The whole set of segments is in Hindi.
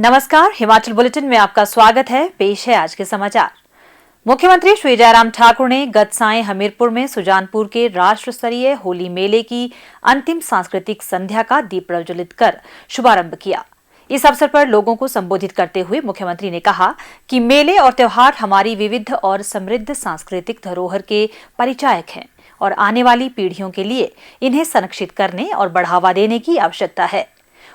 नमस्कार, हिमाचल बुलेटिन में आपका स्वागत है। पेश है आज के समाचार। मुख्यमंत्री श्री जयराम ठाकुर ने गत सायं हमीरपुर में सुजानपुर के राष्ट्र स्तरीय होली मेले की अंतिम सांस्कृतिक संध्या का दीप प्रज्वलित कर शुभारंभ किया। इस अवसर पर लोगों को संबोधित करते हुए मुख्यमंत्री ने कहा कि मेले और त्योहार हमारी विविध और समृद्ध सांस्कृतिक धरोहर के परिचायक हैं और आने वाली पीढ़ियों के लिए इन्हें संरक्षित करने और बढ़ावा देने की आवश्यकता है।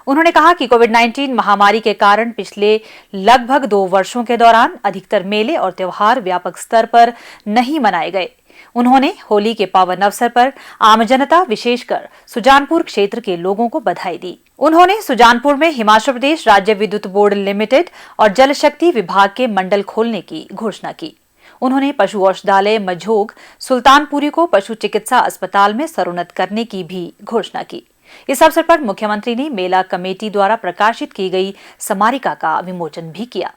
उन्होंने कहा कि कोविड-19 महामारी के कारण पिछले लगभग 2 वर्षों के दौरान अधिकतर मेले और त्योहार व्यापक स्तर पर नहीं मनाए गए। उन्होंने होली के पावन अवसर पर आम जनता, विशेषकर सुजानपुर क्षेत्र के लोगों को बधाई दी। उन्होंने सुजानपुर में हिमाचल प्रदेश राज्य विद्युत बोर्ड लिमिटेड और जल शक्ति विभाग के मंडल खोलने की घोषणा की। उन्होंने पशु औषधालय मझोग सुल्तानपुरी को पशु चिकित्सा अस्पताल में स्तरोन्नत करने की भी घोषणा की। इस अवसर पर मुख्यमंत्री ने मेला कमेटी द्वारा प्रकाशित की गई स्मारिका का विमोचन भी किया।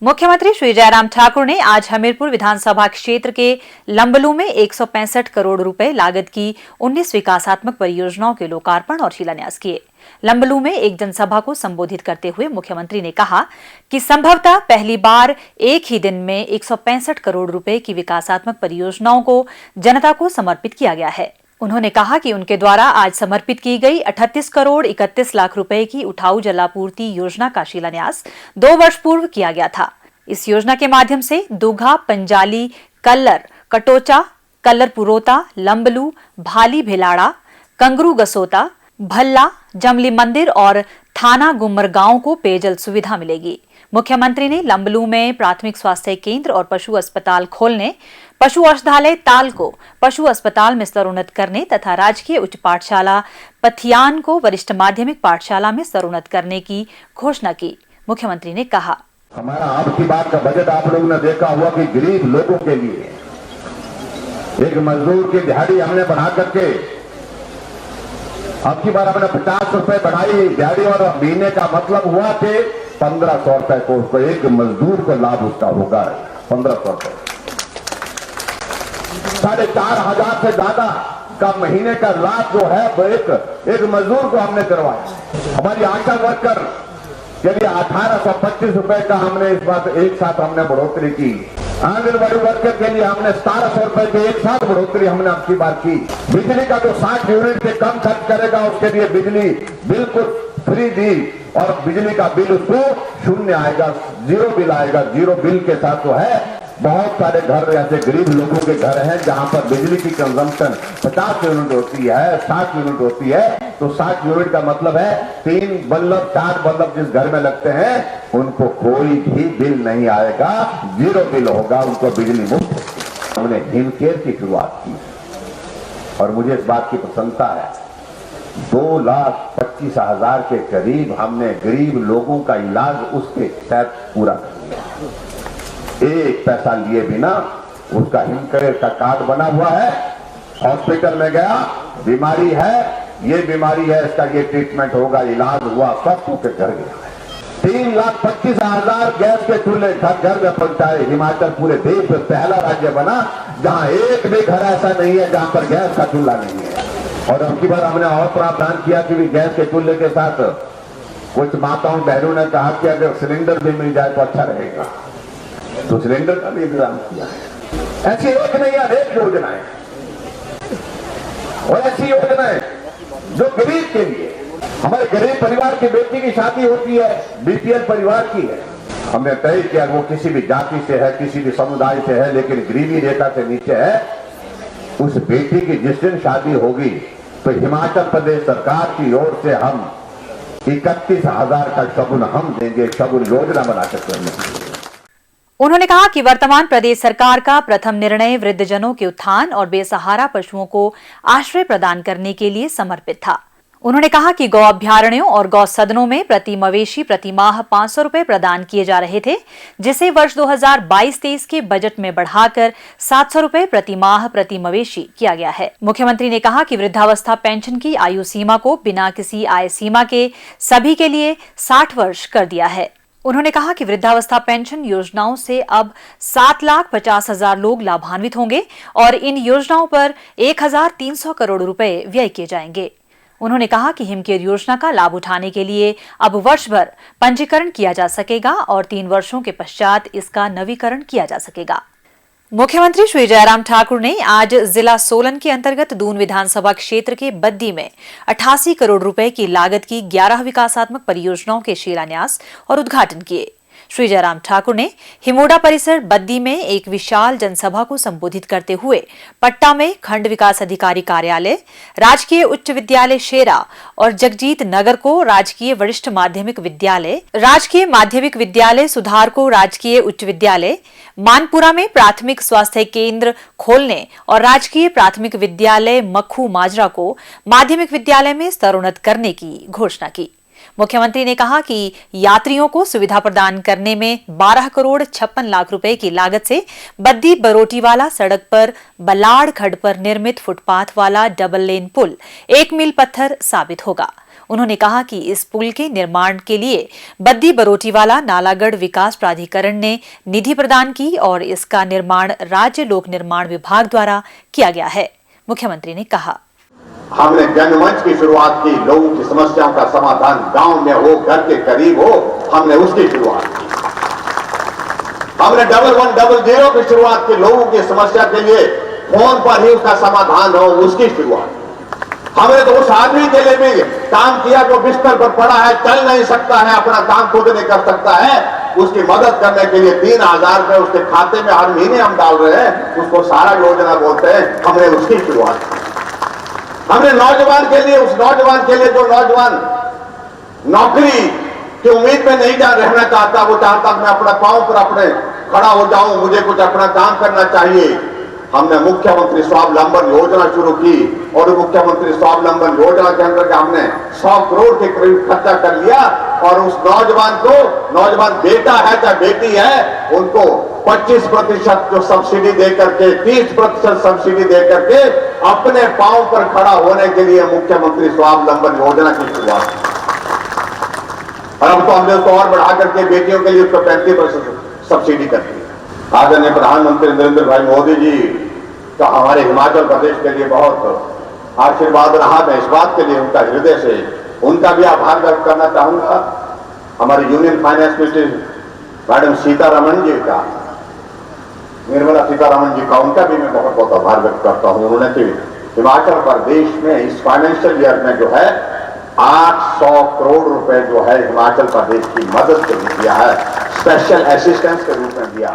मुख्यमंत्री श्री जयराम ठाकुर ने आज हमीरपुर विधानसभा क्षेत्र के लंबलू में 165 करोड़ रुपए लागत की 19 विकासात्मक परियोजनाओं के लोकार्पण और शिलान्यास किए। लंबलू में एक जनसभा को संबोधित करते हुए मुख्यमंत्री ने कहा कि संभवतः पहली बार एक ही दिन में 165 करोड़ रुपए की विकासात्मक परियोजनाओं को जनता को समर्पित किया गया है। उन्होंने कहा कि उनके द्वारा आज समर्पित की गई 38 करोड़ 31 लाख रुपए की उठाऊ जलापूर्ति योजना का शिलान्यास 2 वर्ष पूर्व किया गया था। इस योजना के माध्यम से दुघा, पंजाली, कल्लर, कटोचा, कल्लर पुरोता, लंबलू, भाली भिलाड़ा, कंगरू गसोता, भल्ला, जमली मंदिर और थाना गुम्मर गांव को पेयजल सुविधा मिलेगी। मुख्यमंत्री ने लंबलू में प्राथमिक स्वास्थ्य केंद्र और पशु अस्पताल खोलने, पशु औषधालय ताल को पशु अस्पताल में स्तरोन्नत करने तथा राजकीय उच्च पाठशाला पथियान को वरिष्ठ माध्यमिक पाठशाला में स्तरोन्नत करने की घोषणा की। मुख्यमंत्री ने कहा, हमारा आपकी बात का बजट आप लोगों ने देखा हुआ कि गरीब लोगों के लिए एक मजदूर की दिहाड़ी हमने बढ़ा करके अब की बार हमने 50 रुपए बढ़ाई दिहाड़ी और महीने का मतलब हुआ कि 1500 रुपए को उसको एक मजदूर को लाभ उसका होगा 1500 रुपए। 4,500 से ज्यादा का महीने का लाभ जो है वो एक मजदूर को हमने करवाया। हमारी आशा वर्कर के लिए 1825 रुपए का हमने इस बार एक साथ हमने बढ़ोतरी की। आंगनबाड़ी वर्कर के लिए हमने 1700 रुपए की एक साथ बढ़ोतरी हमने आपकी बात की। बिजली का जो 60 यूनिट से कम खर्च करेगा उसके लिए बिजली बिल्कुल फ्री दी और बिजली का बिल उसको शून्य आएगा, जीरो बिल आएगा। जीरो बिल के साथ जो है बहुत सारे घर ऐसे गरीब लोगों के घर हैं जहां पर बिजली की कंजम्पशन 50 यूनिट होती है, 60 यूनिट होती है। तो 60 यूनिट का मतलब है 3 बल्ब 4 बल्ब जिस घर में लगते हैं उनको कोई भी बिल नहीं आएगा, जीरो बिल होगा, उनको बिजली मुफ्त। हमने हिमकेयर की शुरुआत की और मुझे इस बात की प्रसन्नता है 2,25,000 के करीब हमने गरीब लोगों का इलाज उसके तहत पूरा कर दिया। एक पैसा लिए बिना उसका हिमकेयर का कार्ड बना हुआ है। हॉस्पिटल में गया, बीमारी है, ये बीमारी है, इसका ये ट्रीटमेंट होगा, इलाज हुआ, सब के घर गया। 3,25,000 गैस के चूल्हे घर में पहुंचाए। हिमाचल पूरे देश में पहला राज्य बना जहां एक भी घर ऐसा नहीं है जहां पर गैस का चूल्हा नहीं है। और अब की बार हमने और प्रावधान किया कि गैस के चूल्हे के साथ कुछ माताओं बहनों ने कहा कि अगर सिलेंडर भी मिल जाए तो अच्छा रहेगा, तो सिलेंडर का भी इंतजाम किया है। ऐसी एक नहीं अनेक योजनाएं और ऐसी योजनाएं जो गरीब के लिए, हमारे गरीब परिवार की बेटी की शादी होती है, बीपीएल परिवार की है, हमने तय किया वो किसी भी जाति से है, किसी भी समुदाय से है, लेकिन गरीबी रेखा से नीचे है, उस बेटी की जिस दिन शादी होगी तो हिमाचल प्रदेश सरकार की ओर से हम 31,000 का शगुन हम देंगे, शगुन योजना बना सकते। उन्होंने कहा कि वर्तमान प्रदेश सरकार का प्रथम निर्णय वृद्धजनों के उत्थान और बेसहारा पशुओं को आश्रय प्रदान करने के लिए समर्पित था। उन्होंने कहा कि गौ अभ्यारण्यों और गौ सदनों में प्रति मवेशी प्रति माह 500 रुपए प्रदान किए जा रहे थे, जिसे वर्ष 2022-23 के बजट में बढ़ाकर 700 रुपए प्रति माह प्रति मवेशी किया गया है। मुख्यमंत्री ने कहा कि वृद्धावस्था पेंशन की आयु सीमा को बिना किसी आय सीमा के सभी के लिए 60 वर्ष कर दिया है। उन्होंने कहा कि वृद्धावस्था पेंशन योजनाओं से अब 7,50,000 लोग लाभान्वित होंगे और इन योजनाओं पर 1,300 करोड़ रुपए व्यय किए जाएंगे। उन्होंने कहा कि हिमकेयर योजना का लाभ उठाने के लिए अब वर्ष भर पंजीकरण किया जा सकेगा और 3 वर्षों के पश्चात इसका नवीकरण किया जा सकेगा। मुख्यमंत्री श्री जयराम ठाकुर ने आज जिला सोलन के अंतर्गत दून विधानसभा क्षेत्र के बद्दी में 88 करोड़ रुपए की लागत की 11 विकासात्मक परियोजनाओं के शिलान्यास और उद्घाटन किए। श्री जयराम ठाकुर ने हिमोडा परिसर बद्दी में एक विशाल जनसभा को संबोधित करते हुए पट्टा में खंड विकास अधिकारी कार्यालय, राजकीय उच्च विद्यालय शेरा और जगजीत नगर को राजकीय वरिष्ठ माध्यमिक विद्यालय, राजकीय माध्यमिक विद्यालय सुधार को राजकीय उच्च विद्यालय, मानपुरा में प्राथमिक स्वास्थ्य केंद्र खोलने और राजकीय प्राथमिक विद्यालय मखू माजरा को माध्यमिक विद्यालय में स्तरोन्नत करने की घोषणा की। मुख्यमंत्री ने कहा कि यात्रियों को सुविधा प्रदान करने में 12 करोड़ 56 लाख रुपए की लागत से बद्दी बरोटीवाला सड़क पर बलाड़ खड्ड पर निर्मित फुटपाथ वाला डबल लेन पुल 1 मील पत्थर साबित होगा। उन्होंने कहा कि इस पुल के निर्माण के लिए बद्दी बरोटीवाला नालागढ़ विकास प्राधिकरण ने निधि प्रदान की और इसका निर्माण राज्य लोक निर्माण विभाग द्वारा किया गया है। मुख्यमंत्री ने कहा, हमने जनमंच की शुरुआत की, लोगों की समस्याओं का समाधान गांव में हो, घर के करीब हो, हमने उसकी शुरुआत की। हमने 1100 की शुरुआत की, लोगों की समस्या के लिए फोन पर ही उसका समाधान हो, उसकी शुरुआत की। हमने तो उस आदमी के लिए भी काम किया जो बिस्तर पर पड़ा है, चल नहीं सकता है, अपना काम खुद नहीं कर सकता है, उसकी मदद करने के लिए 3000 रुपए उसके खाते में हर महीने हम डाल रहे हैं, उसको सारा योजना बोलते हैं। हमने उसकी शुरुआत की। हमने नौजवान के लिए, उस नौजवान के लिए जो नौजवान नौकरी की उम्मीद में नहीं रहना चाहता, वो चाहता मैं अपना पांव पर अपने खड़ा हो जाऊं, मुझे कुछ अपना काम करना चाहिए, हमने मुख्यमंत्री स्वावलंबन योजना शुरू की और मुख्यमंत्री स्वावलंबन योजना के अंदर हमने 100 करोड़ के करीब खर्चा कर लिया और उस नौजवान को, नौजवान बेटा है चाहे बेटी है, उनको 25% जो सब्सिडी दे करके 30% सब्सिडी दे करके अपने पांव पर खड़ा होने के लिए मुख्यमंत्री स्वावलंबन योजना की शुरुआत। और अब तो हमने उसको और बढ़ा करके बेटियों के लिए उसको 35% सब्सिडी कर दी। आदरणीय प्रधानमंत्री नरेंद्र भाई मोदी जी का हमारे हिमाचल प्रदेश के लिए बहुत आशीर्वाद रहा। मैं इस बात के लिए उनका हृदय से उनका भी आभार व्यक्त करना चाहूंगा। हमारे union finance minister madam Sitharaman ji का, निर्मला सीतारमण जी का, उनका भी मैं बहुत बहुत आभार व्यक्त करता हूं। उन्होंने तो हिमाचल प्रदेश में इस फाइनेंशियल ईयर में जो है 800 करोड़ रुपए जो है हिमाचल प्रदेश की मदद के लिए दिया है, स्पेशल असिस्टेंस के रूप में दिया।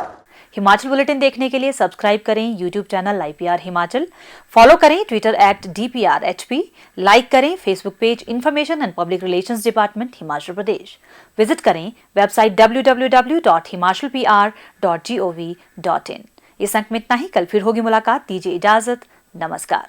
हिमाचल बुलेटिन देखने के लिए सब्सक्राइब करें YouTube channel IPR Himachal, follow करें ट्विटर @DPRHP, लाइक करें Facebook page information and public relations department Himachal Pradesh, visit करें वेबसाइट www.himachalpr.gov.in। इस अंक में इतना ही। कल फिर होगी मुलाकात, दीजिए इजाजत, नमस्कार।